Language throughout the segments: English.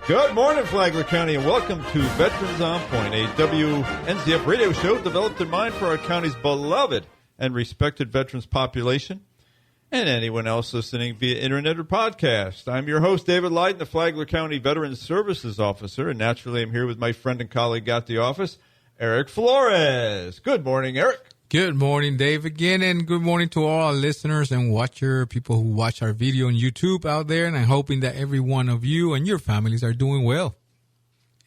Good morning, Flagler County, and welcome to Veterans on Point, a WNZF radio show developed in mind for our county's beloved and respected veterans population and anyone else listening via internet or podcast. I'm your host, David Lyden, the Flagler County Veterans Services Officer, and naturally I'm here with my friend and colleague at the office, Eric Flores. Good morning, Eric. Good morning, Dave, again, and good morning to all our listeners and people who watch our video on YouTube out there, and I'm hoping that every one of you and your families are doing well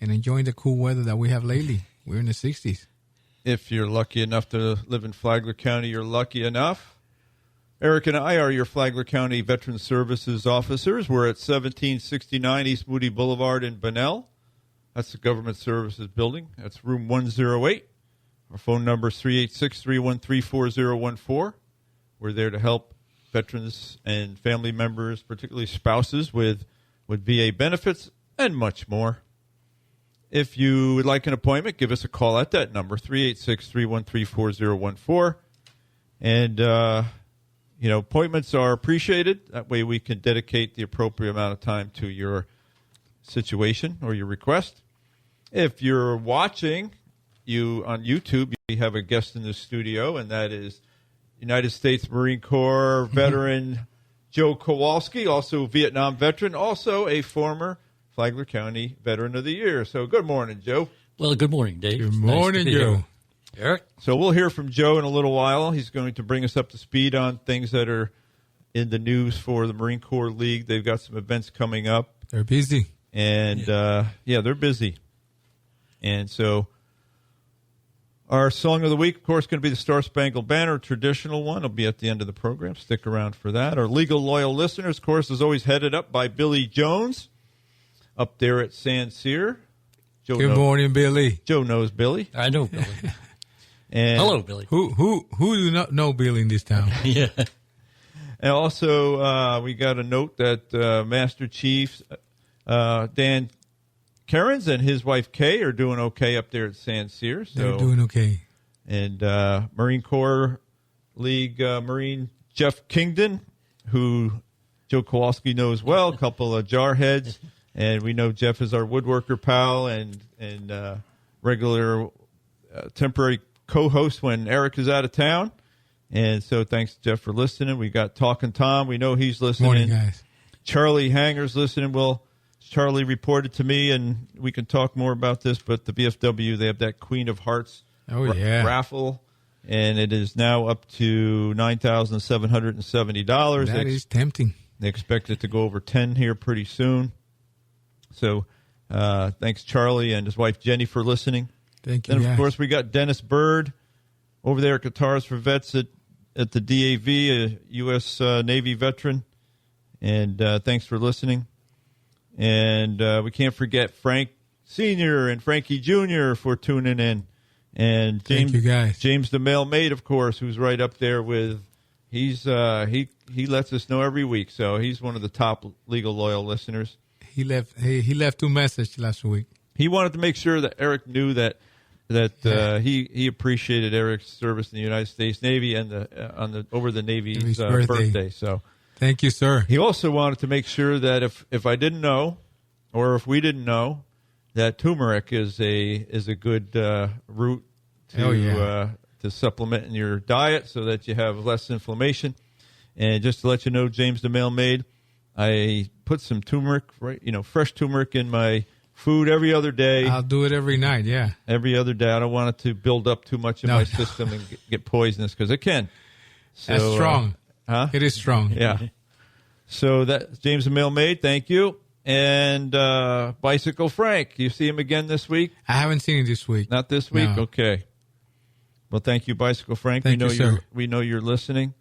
and enjoying the cool weather that we have lately. We're in the 60s. If you're lucky enough to live in Flagler County, you're lucky enough. Eric and I are your Flagler County Veterans Services Officers. We're at 1769 East Moody Boulevard in Bunnell. That's the Government Services Building. That's room 108. Our phone number is 386-313-4014. We're there to help veterans and family members, particularly spouses, with VA benefits and much more. If you would like an appointment, give us a call at that number, 386-313-4014. And, appointments are appreciated. That way we can dedicate the appropriate amount of time to your situation or your request. If you're watching on YouTube, you have a guest in the studio, and that is United States Marine Corps veteran Joe Kowalski, also a Vietnam veteran, also a former Flagler County Veteran of the Year. So good morning, Joe. Well, good morning, Dave. Good morning, Joe. Eric? So we'll hear from Joe in a little while. He's going to bring us up to speed on things that are in the news for the Marine Corps League. They've got some events coming up. They're busy. And, they're busy. And so our song of the week, of course, going to be the Star Spangled Banner, a traditional one. It'll be at the end of the program. Stick around for that. Our legal loyal listeners, of course, is always headed up by Billy Jones up there at San Cyr. Good morning, Billy. Joe knows Billy. I know Billy. And hello, Billy. Who do not know Billy in this town? Yeah. And also, we got a note that Master Chief Dan Cairns and his wife Kay are doing okay up there at San Cyr. So, they're doing okay. And Marine Corps League Marine Jeff Kingdon, who Joe Kowalski knows well, a couple of jarheads. And we know Jeff is our woodworker pal and regular temporary co-host when Eric is out of town. And so thanks, Jeff, for listening. We got Talking Tom. We know he's listening. Morning, guys. Charlie Hanger's listening. Well, Charlie reported to me, and we can talk more about this, but the VFW, they have that Queen of Hearts raffle, and it is now up to $9,770. That is tempting. They expect it to go over 10 here pretty soon. So thanks, Charlie, and his wife, Jenny, for listening. Thank you, And, of course, we got Dennis Bird over there at Guitars for Vets at the DAV, a U.S. Navy veteran. And thanks for listening. And we can't forget Frank Sr. and Frankie Jr. for tuning in. And James, thank you, guys. James the Mailmaid, of course, who's right up there with – he lets us know every week. So he's one of the top legal loyal listeners. He left 2 messages last week. He wanted to make sure that Eric knew that he appreciated Eric's service in the United States Navy and over the Navy's birthday. So thank you, sir. He also wanted to make sure that if I didn't know, or if we didn't know, that turmeric is a good root to supplement in your diet so that you have less inflammation. And just to let you know, James the Mailmaid, I put some turmeric, fresh turmeric in my food every other day. I'll do it every night, yeah. Every other day. I don't want it to build up too much in my system and get poisonous, because it can. So, that's strong. It is strong. Yeah. So that's James the Mailmaid. Thank you. And Bicycle Frank. You see him again this week? I haven't seen him this week. Not this week? No. Okay. Well, thank you, Bicycle Frank. Thank you, sir. We know you're listening.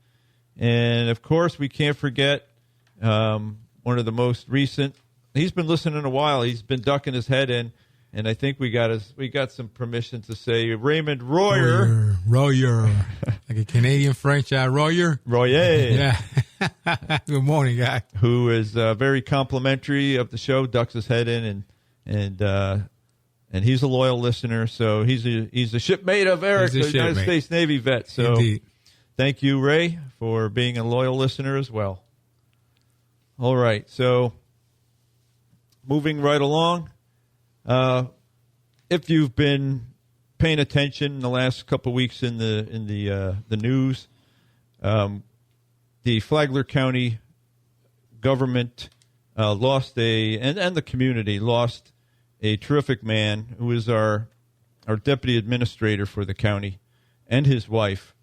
And, of course, we can't forget one of the most recent. He's been listening a while. He's been ducking his head in, and I think we got some permission to say Raymond Royer. Royer. Like a Canadian French Royer. Royer. Yeah. Good morning, guy. Who is very complimentary of the show, ducks his head in, and he's a loyal listener. So he's a shipmate of Eric, the United States Navy vet. So indeed. Thank you, Ray, for being a loyal listener as well. All right, so moving right along. If you've been paying attention in the last couple of weeks in the news, the Flagler County government lost and the community lost a terrific man who is our deputy administrator for the county, and his wife.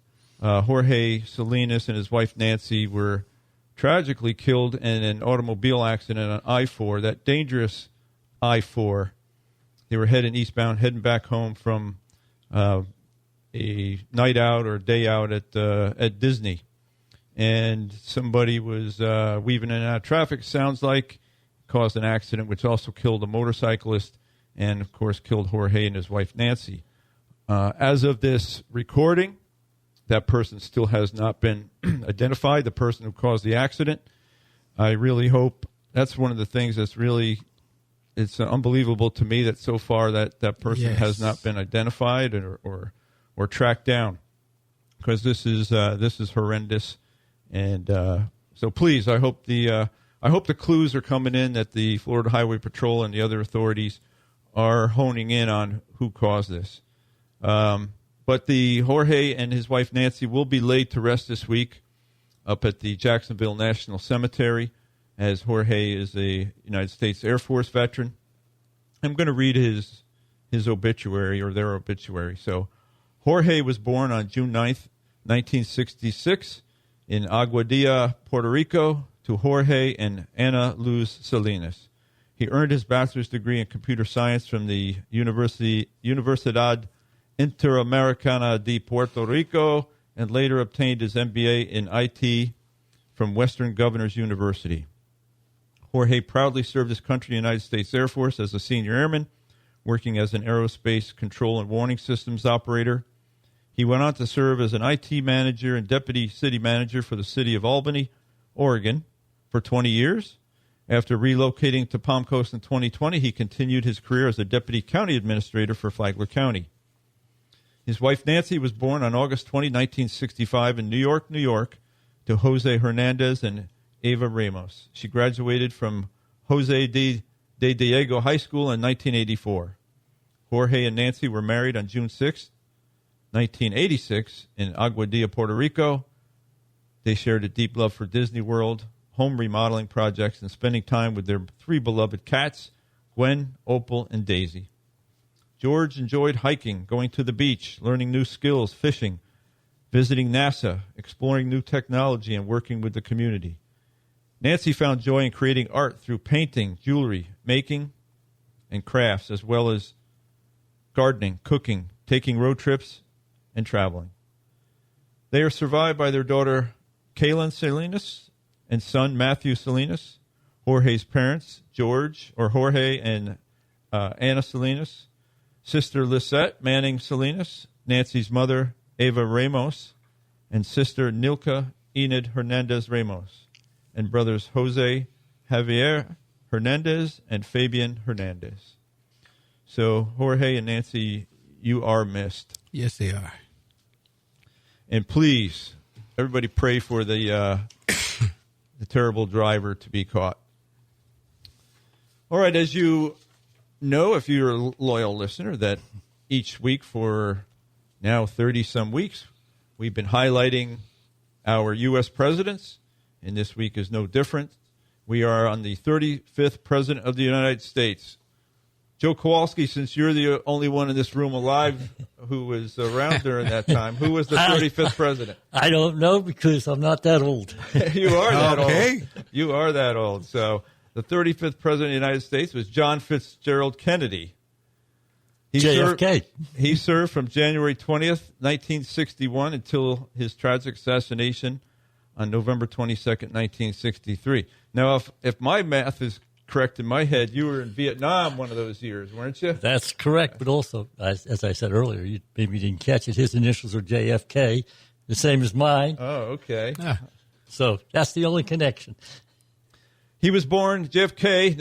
Jorge Salinas and his wife Nancy were tragically killed in an automobile accident on I-4, that dangerous I-4. They were heading eastbound, heading back home from a night out or day out at Disney. And somebody was weaving in and out of traffic, sounds like, caused an accident, which also killed a motorcyclist and, of course, killed Jorge and his wife Nancy. As of this recording, that person still has not been identified, the person who caused the accident. I really hope that's one of the things that's really, it's unbelievable to me that so far that person has not been identified or tracked down, because this is horrendous. And so please, I hope the clues are coming in, that the Florida Highway Patrol and the other authorities are honing in on who caused this. But the Jorge and his wife Nancy will be laid to rest this week up at the Jacksonville National Cemetery, as Jorge is a United States Air Force veteran. I'm going to read his obituary, or their obituary. So Jorge was born on June 9th, 1966 in Aguadilla, Puerto Rico, to Jorge and Ana Luz Salinas. He earned his bachelor's degree in computer science from the Universidad Interamericana de Puerto Rico, and later obtained his MBA in IT from Western Governors University. Jorge proudly served his country in the United States Air Force as a senior airman, working as an aerospace control and warning systems operator. He went on to serve as an IT manager and deputy city manager for the city of Albany, Oregon, for 20 years. After relocating to Palm Coast in 2020, he continued his career as a deputy county administrator for Flagler County. His wife Nancy was born on August 20, 1965 in New York, New York, to Jose Hernandez and Eva Ramos. She graduated from Jose de Diego High School in 1984. Jorge and Nancy were married on June 6, 1986 in Aguadilla, Puerto Rico. They shared a deep love for Disney World, home remodeling projects, and spending time with their three beloved cats, Gwen, Opal, and Daisy. George enjoyed hiking, going to the beach, learning new skills, fishing, visiting NASA, exploring new technology, and working with the community. Nancy found joy in creating art through painting, jewelry, making, and crafts, as well as gardening, cooking, taking road trips, and traveling. They are survived by their daughter, Kaylin Salinas, and son, Matthew Salinas, Jorge's parents, Jorge and Ana Salinas, sister Lisette Manning Salinas, Nancy's mother, Eva Ramos, and sister Nilka Enid Hernandez Ramos, and brothers Jose Javier Hernandez and Fabian Hernandez. So, Jorge and Nancy, you are missed. Yes, they are. And please, everybody pray for the terrible driver to be caught. All right, as you know, if you're a loyal listener, that each week for now 30-some weeks, we've been highlighting our U.S. presidents, and this week is no different. We are on the 35th President of the United States. Joe Kowalski, since you're the only one in this room alive who was around during that time, who was the 35th president? I don't know, because I'm not that old. You are that old. You are that old. So the 35th president of the United States was John Fitzgerald Kennedy. JFK. He served from January 20th, 1961 until his tragic assassination on November 22nd, 1963. Now, if my math is correct in my head, you were in Vietnam one of those years, weren't you? That's correct, but also, as I said earlier, you maybe didn't catch it, his initials are JFK, the same as mine. Oh, okay. So that's the only connection. He was born, JFK,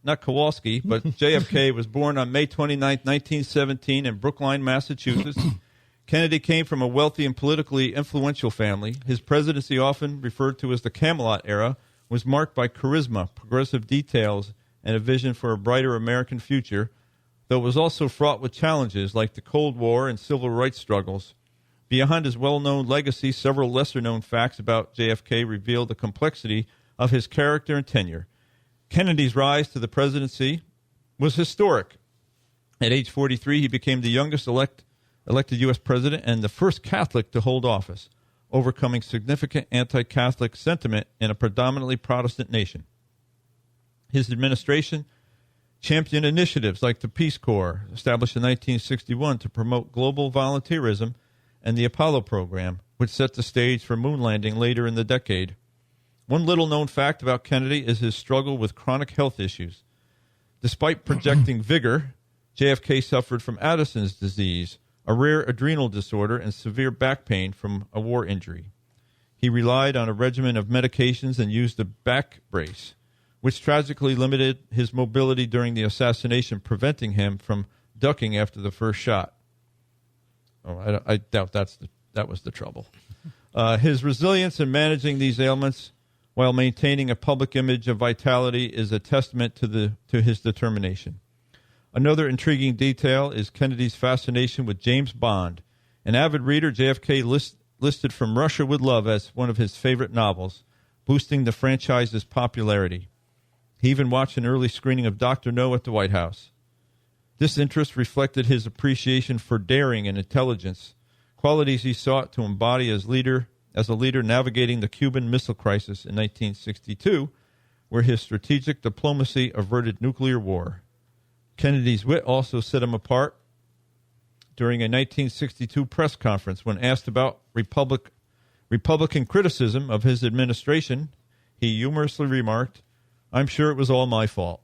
not Kowalski, but JFK was born on May 29, 1917 in Brookline, Massachusetts. Kennedy came from a wealthy and politically influential family. His presidency, often referred to as the Camelot era, was marked by charisma, progressive details, and a vision for a brighter American future, though it was also fraught with challenges like the Cold War and civil rights struggles. Beyond his well-known legacy, several lesser-known facts about JFK reveal the complexity of his character and tenure. Kennedy's rise to the presidency was historic. At age 43, he became the youngest elected U.S. president and the first Catholic to hold office, overcoming significant anti-Catholic sentiment in a predominantly Protestant nation. His administration championed initiatives like the Peace Corps, established in 1961 to promote global volunteerism, and the Apollo program, which set the stage for moon landing later in the decade. One little-known fact about Kennedy is his struggle with chronic health issues. Despite projecting vigor, JFK suffered from Addison's disease, a rare adrenal disorder, and severe back pain from a war injury. He relied on a regimen of medications and used a back brace, which tragically limited his mobility during the assassination, preventing him from ducking after the first shot. Oh, I doubt that was the trouble. His resilience in managing these ailments while maintaining a public image of vitality is a testament to his determination. Another intriguing detail is Kennedy's fascination with James Bond. An avid reader, JFK listed From Russia with Love as one of his favorite novels, boosting the franchise's popularity. He even watched an early screening of Dr. No at the White House. This interest reflected his appreciation for daring and intelligence, qualities he sought to embody as a leader navigating the Cuban Missile Crisis in 1962, where his strategic diplomacy averted nuclear war. Kennedy's wit also set him apart during a 1962 press conference when asked about Republican criticism of his administration. He humorously remarked, "I'm sure it was all my fault."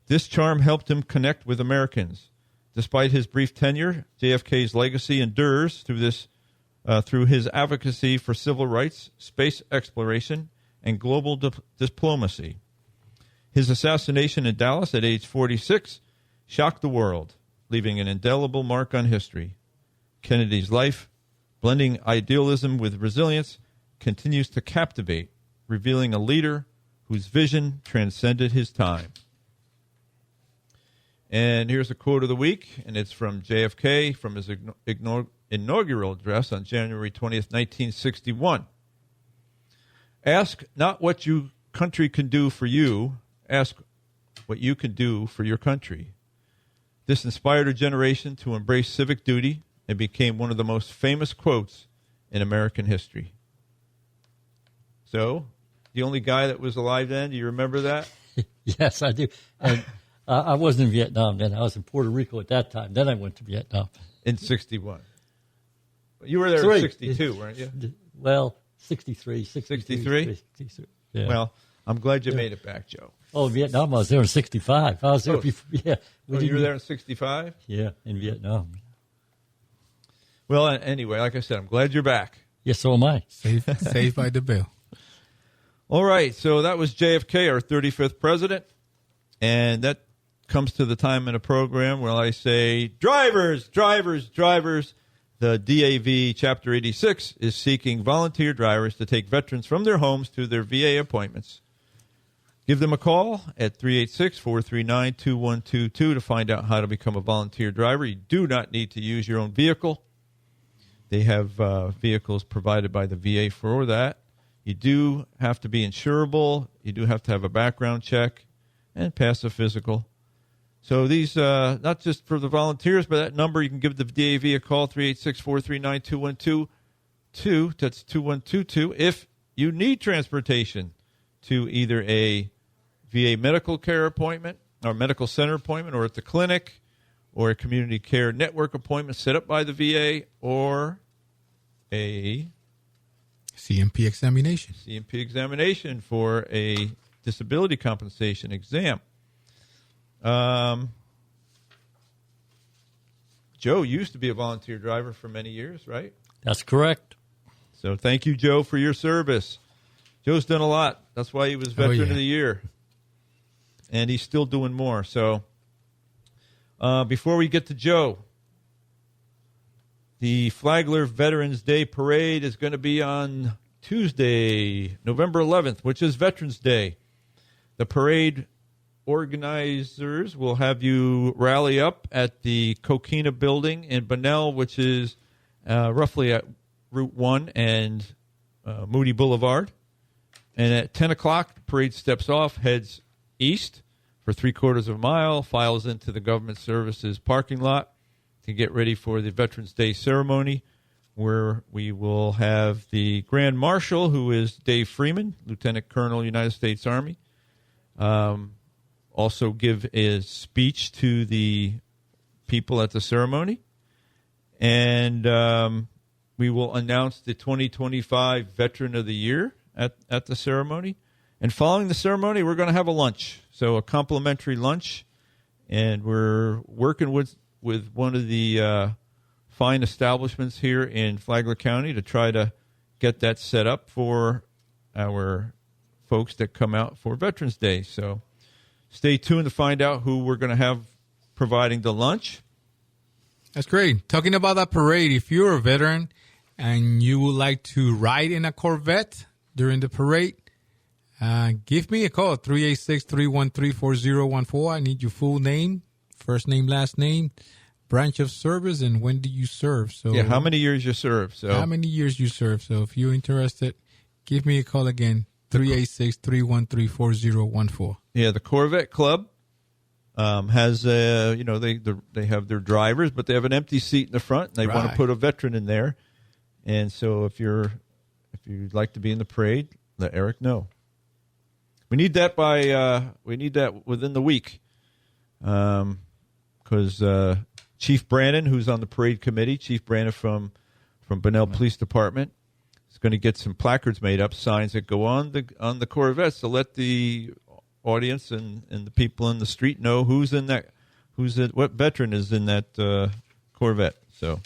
This charm helped him connect with Americans. Despite his brief tenure, JFK's legacy endures through his advocacy for civil rights, space exploration, and global diplomacy. His assassination in Dallas at age 46 shocked the world, leaving an indelible mark on history. Kennedy's life, blending idealism with resilience, continues to captivate, revealing a leader whose vision transcended his time. And here's a quote of the week, and it's from JFK from his inaugural address on January 20th, 1961. "Ask not what your country can do for you, ask what you can do for your country." This inspired a generation to embrace civic duty and became one of the most famous quotes in American history. So, the only guy that was alive then, do you remember that? Yes, I do. And I wasn't in Vietnam then. I was in Puerto Rico at that time. Then I went to Vietnam. In 61. You were there in 62, weren't you? Well, 63. 63? Yeah. Well, I'm glad you made it back, Joe. Oh, Vietnam, I was there in 65. I was there before. Yeah. You were there in 65? Yeah, in Vietnam. Well, anyway, like I said, I'm glad you're back. Yes, so am I. Saved by the bell. All right, so that was JFK, our 35th president, and that comes to the time in the program where I say, drivers, drivers, drivers. The DAV Chapter 86 is seeking volunteer drivers to take veterans from their homes to their VA appointments. Give them a call at 386-439-2122 to find out how to become a volunteer driver. You do not need to use your own vehicle. They have vehicles provided by the VA for that. You do have to be insurable. You do have to have a background check and pass a physical. So these, not just for the volunteers, but that number, you can give the DAV a call, 386-439-2122. That's 2122. If you need transportation to either a VA medical care appointment or medical center appointment or at the clinic or a community care network appointment set up by the VA or a CMP examination. CMP examination for a disability compensation exam. Joe used to be a volunteer driver for many years, right? That's correct. So thank you, Joe, for your service. Joe's done a lot. That's why he was Veteran of the Year. And he's still doing more. So before we get to Joe, the Flagler Veterans Day Parade is going to be on Tuesday, November 11th, which is Veterans Day. The parade organizers will have you rally up at the Coquina Building in Bunnell, which is roughly at Route 1 and Moody Boulevard. And at 10 o'clock, the parade steps off, heads east for 3/4 of a mile, files into the Government Services parking lot to get ready for the Veterans Day ceremony, where we will have the Grand Marshal, who is Dave Freeman, Lieutenant Colonel, United States Army, also give a speech to the people at the ceremony. And we will announce the 2025 Veteran of the Year at the ceremony. And following the ceremony, we're going to have a lunch, so a complimentary lunch. And we're working with one of the fine establishments here in Flagler County to try to get that set up for our folks that come out for Veterans Day. So stay tuned to find out who we're going to have providing the lunch. That's great. Talking about that parade, if you're a veteran and you would like to ride in a Corvette during the parade, give me a call, 386-313-4014. I need your full name, first name, last name, branch of service, and when do you serve. So yeah, how many years you serve. So how many years you serve. So if you're interested, give me a call again, 386-313-4014. Yeah, the Corvette Club has, they have their drivers, but they have an empty seat in the front, and they want to put a veteran in there. And so if you'd like to be in the parade, let Eric know. We need that within the week, because Chief Brandon, who's on the parade committee, Chief Brandon from Bunnell Police Department, is going to get some placards made up, signs that go on the Corvettes to let the audience and the people in the street know what veteran is in that Corvette. So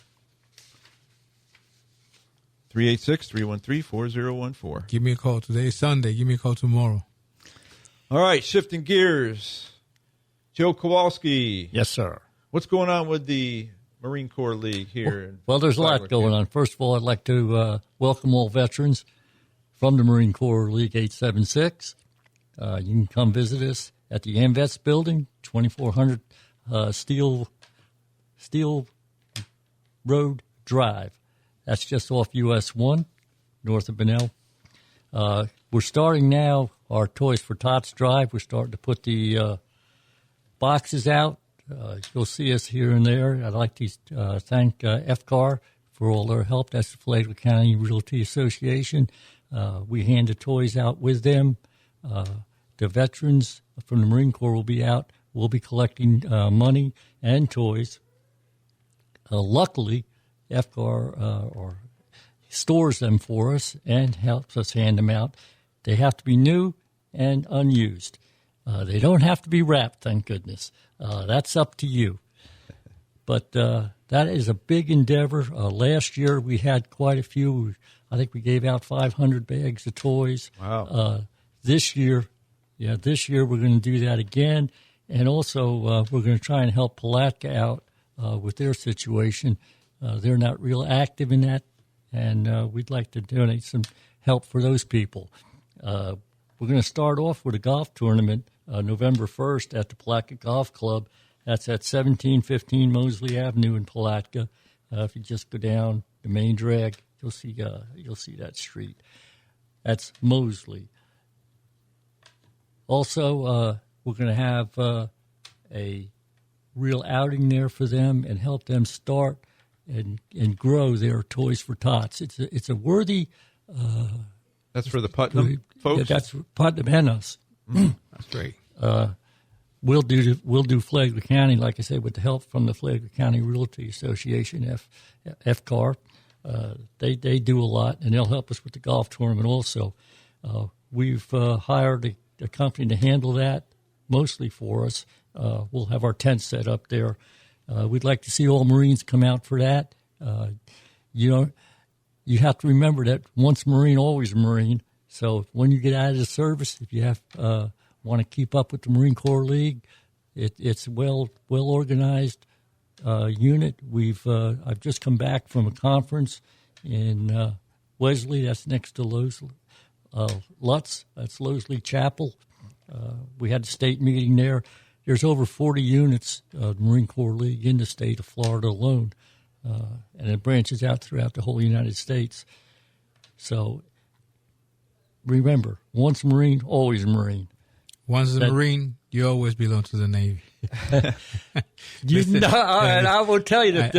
386-313-4014. Give me a call. Today is Sunday. Give me a call tomorrow. All right, shifting gears. Joe Kowalski. Yes, sir. What's going on with the Marine Corps League here? Well, there's a lot going on. First of all, I'd like to welcome all veterans from the Marine Corps League 876. You can come visit us at the AMVETS building, 2400 Steel Road Drive. That's just off US 1, north of Bunnell. We're starting now our Toys for Tots drive. We're starting to put the boxes out. You'll see us here and there. I'd like to thank FCAR for all their help. That's the Flagler County Realty Association. We hand the toys out with them. The veterans from the Marine Corps will be out. We'll be collecting money and toys. Luckily, FCAR stores them for us and helps us hand them out. They have to be new and unused. They don't have to be wrapped, thank goodness. That's up to you. But that is a big endeavor. Last year we had quite a few. I think we gave out 500 bags of toys. Wow. This year we're going to do that again. And also we're going to try and help Palatka out with their situation. They're not real active in that, and we'd like to donate some help for those people. We're going to start off with a golf tournament November 1st at the Palatka Golf Club. That's at 1715 Mosley Avenue in Palatka. If you just go down the main drag, you'll see that street. That's Mosley. Also, we're going to have a real outing there for them and help them start and grow their Toys for Tots. It's a worthy. That's for the Putnam folks. Yeah, that's Putnam and us. That's great. We'll do Flagler County, like I said, with the help from the Flagler County Realty Association, FCAR. They do a lot, and they'll help us with the golf tournament also. We've hired a company to handle that mostly for us. We'll have our tent set up there. We'd like to see all Marines come out for that. You have to remember that once Marine, always Marine. So when you get out of the service, if you have want to keep up with the Marine Corps League, it's well organized unit. I've just come back from a conference in Wesley, that's next to Lutz, that's Loseley Chapel. We had a state meeting there. There's over 40 units of the Marine Corps League in the state of Florida alone, and it branches out throughout the whole United States. So remember, once a Marine, always a Marine. Once a Marine, you always belong to the Navy. And I will tell you that.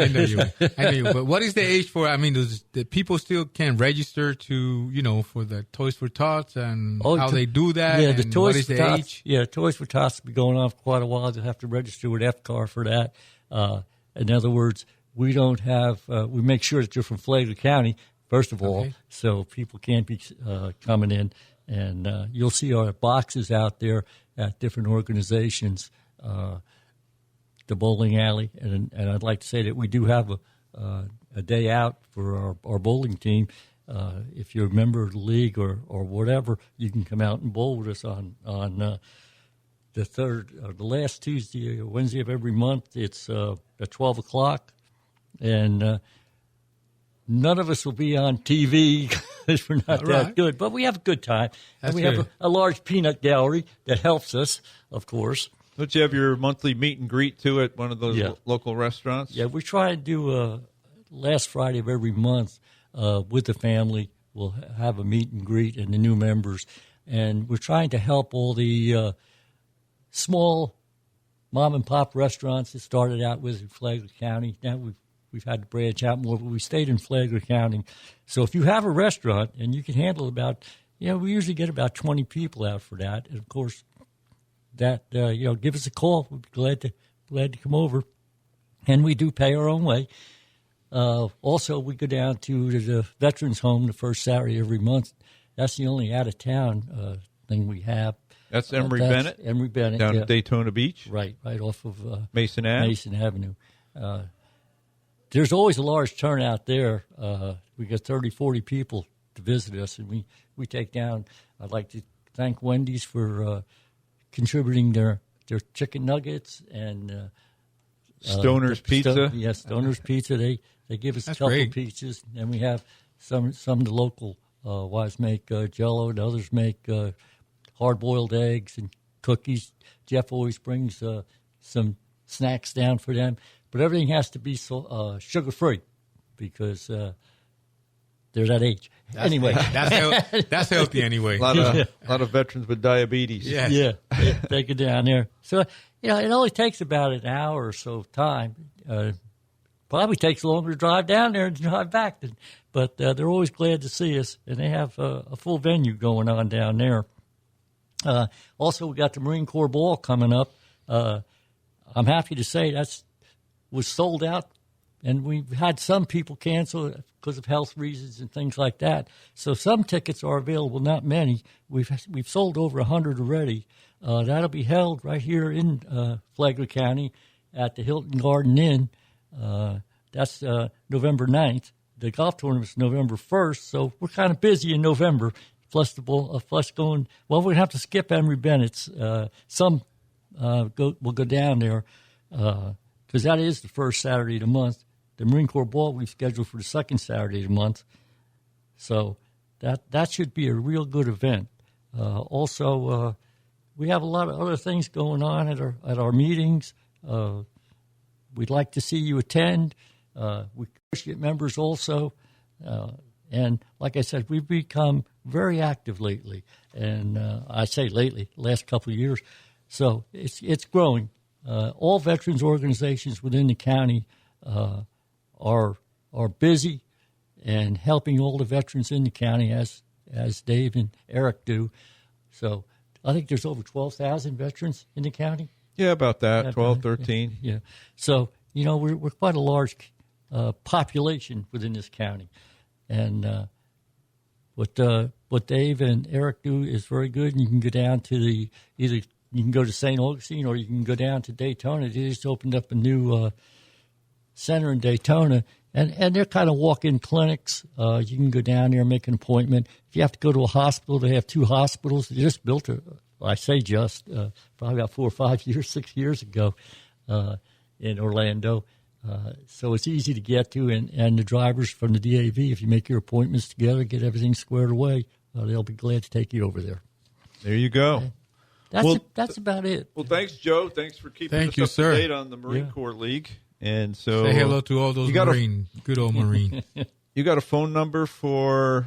I know you. But what is the age for? I mean, the people still can register to, for the Toys for Tots and how they do that. Yeah, the and Toys what is for the Tots. age? Yeah, Toys for Tots will be going on for quite a while. They'll have to register with FCAR for that. In other words, we don't have. We make sure that you're from Flagler County first of all, so people can't be coming in. And you'll see our boxes out there at different organizations, the bowling alley. And I'd like to say that we do have a day out for our bowling team. If you're a member of the league or whatever, you can come out and bowl with us on the last Tuesday or Wednesday of every month. It's at 12 o'clock. And none of us will be on TV because we're not that good, but we have a good time. And we have a large peanut gallery that helps us, of course. Don't you have your monthly meet and greet, too, at one of those local restaurants? Yeah, we try to do last Friday of every month with the family. We'll have a meet and greet and the new members. And we're trying to help all the small mom-and-pop restaurants that started out with in Flagler County. Now we've had to branch out more, but we stayed in Flagler County. So if you have a restaurant and you can handle we usually get about 20 people out for that. And, of course, that, give us a call. We'd be glad to come over. And we do pay our own way. Also, we go down to the Veterans Home the first Saturday every month. That's the only out-of-town thing we have. That's Emory Bennett? Emory Bennett. Down at Daytona Beach? Right off of Mason Ave? Mason Avenue. There's always a large turnout there. We get 30, 40 people to visit us, and we take down. I'd like to thank Wendy's for contributing their chicken nuggets and Stoner's Pizza. Yes, Stoner's Pizza. They give us a couple of pizzas, and we have some of the local wives make Jell-O, and others make hard-boiled eggs and cookies. Jeff always brings some snacks down for them. But everything has to be sugar-free because they're that age. Anyway. That's healthy anyway. A lot of veterans with diabetes. Yes. Yeah, take it down there. So, it only takes about an hour or so of time. Probably takes longer to drive down there and drive back. But they're always glad to see us, and they have a full venue going on down there. Also, we got the Marine Corps Ball coming up. I'm happy to say was sold out, and we've had some people cancel because of health reasons and things like that. So some tickets are available, not many. We've sold over 100 already. That'll be held right here in Flagler County at the Hilton Garden Inn. That's November 9th. The golf tournament's November 1st, so we're kind of busy in November. Plus going. Well, we're gonna have to skip Emory Bennett's. Some will go down there. Because that is the first Saturday of the month. The Marine Corps Ball we've scheduled for the second Saturday of the month. So that should be a real good event. Also, we have a lot of other things going on at our meetings. We'd like to see you attend. We appreciate members also. And like I said, we've become very active lately. And I say lately, last couple of years. So it's growing. All veterans organizations within the county are busy and helping all the veterans in the county as Dave and Eric do. So I think there's over 12,000 veterans in the county. Yeah, about that, 12, 13. Yeah. So, we're quite a large population within this county. And what Dave and Eric do is very good. And you can go down to you can go to St. Augustine or you can go down to Daytona. They just opened up a new center in Daytona, and they're kind of walk-in clinics. You can go down there and make an appointment. If you have to go to a hospital, they have 2 hospitals. They just built probably about 4 or 5 years, 6 years ago in Orlando. So it's easy to get to, and the drivers from the DAV, if you make your appointments together, get everything squared away, they'll be glad to take you over there. There you go. That's about it. Well, thanks, Joe. Thanks for keeping us up to date on the Marine Corps League. And so say hello to all those Marine, good old Marine. You got a phone number for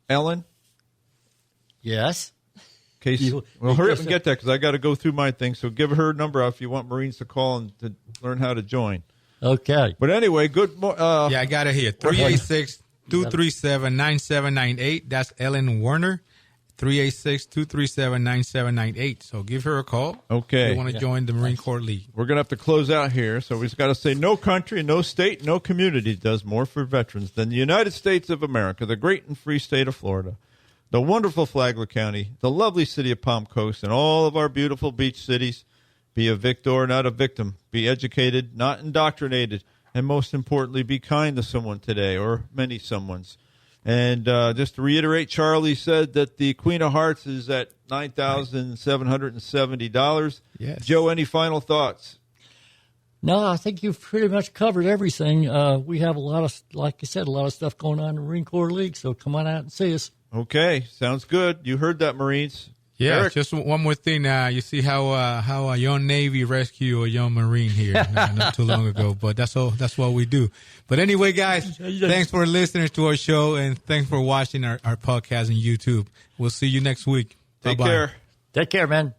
Ellen? Yes. Hurry up and get that because I got to go through my thing. So give her number if you want Marines to call and to learn how to join. Okay. But anyway, yeah, I got it here. 386-237-9798. That's Ellen Werner. 386-237-9798. So give her a call. Okay. If you want to join the Marine Corps League. We're going to have to close out here. So we've got to say no country, no state, no community does more for veterans than the United States of America, the great and free state of Florida, the wonderful Flagler County, the lovely city of Palm Coast, and all of our beautiful beach cities. Be a victor, not a victim. Be educated, not indoctrinated. And most importantly, be kind to someone today or many someones. And just to reiterate, Charlie said that the Queen of Hearts is at $9,770. Yes. Joe, any final thoughts? No, I think you've pretty much covered everything. We have a lot of, like you said, a lot of stuff going on in the Marine Corps League, so come on out and see us. Okay, sounds good. You heard that, Marines. Yeah, Eric? just one more thing. You see how a young Navy rescued a young Marine here not too long ago, but that's what we do. But anyway, guys, thanks for listening to our show, and thanks for watching our podcast on YouTube. We'll see you next week. Take Bye-bye. care. Take care, man.